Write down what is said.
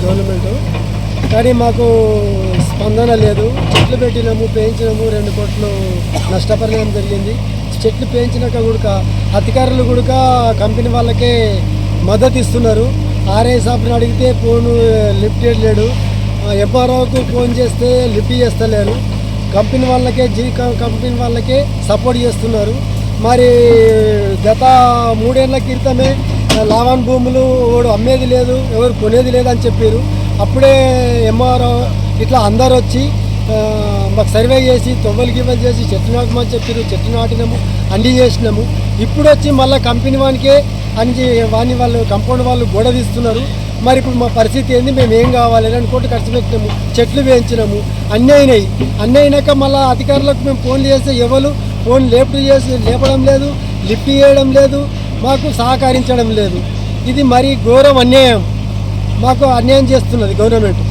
Government, కానీ మాకు స్పందన లేదు. చెట్లు పెట్టినాము, పెంచినాము, 2 కోట్లు నష్టపరిహారం జరిగింది. చెట్లు పెంచినాక కూడా అధికారులు కూడా కంపెనీ వాళ్ళకే మద్దతు ఇస్తున్నారు. ఆర్ఐ సాబ్ని అడిగితే ఫోన్ లిఫ్ట్ చేయలేడు, ఎంఆర్ఓకు ఫోన్ చేస్తే లిఫ్ట్ చేస్తలేరు. కంపెనీ వాళ్ళకే సపోర్ట్ చేస్తున్నారు. మరి గత 3 ఏళ్ల క్రితమే లావాన్ భూములు ఎవడు అమ్మేది లేదు, ఎవరు కొనేది లేదని చెప్పారు. అప్పుడే ఎంఆర్ఓ ఇట్లా అందరు వచ్చి మాకు సర్వే చేసి గివ్వలు చేసి చెట్లు నాటమని చెప్పారు. చెట్లు నాటినాము, అన్నీ చేసినాము. ఇప్పుడు వచ్చి మళ్ళీ కంపెనీ వానికే వాళ్ళు కంపౌండ్ వాళ్ళు గొడవ తీస్తున్నారు. మరి ఇప్పుడు మా పరిస్థితి ఏంది? మేము ఏం కావాలి? 2 కోట్లు ఖర్చు పెట్టినాము, చెట్లు వేయించినాము, అన్నీ అయినాక మళ్ళీ అధికారులకు మేము ఫోన్లు చేస్తే ఎవరు ఫోన్ లేపడం లేదు, లిఫ్ట్ చేయడం లేదు, మాకు సహకరించడం లేదు. ఇది మరి ఘోరం అన్యాయం. మాకు అన్యాయం చేస్తున్నది గవర్నమెంట్.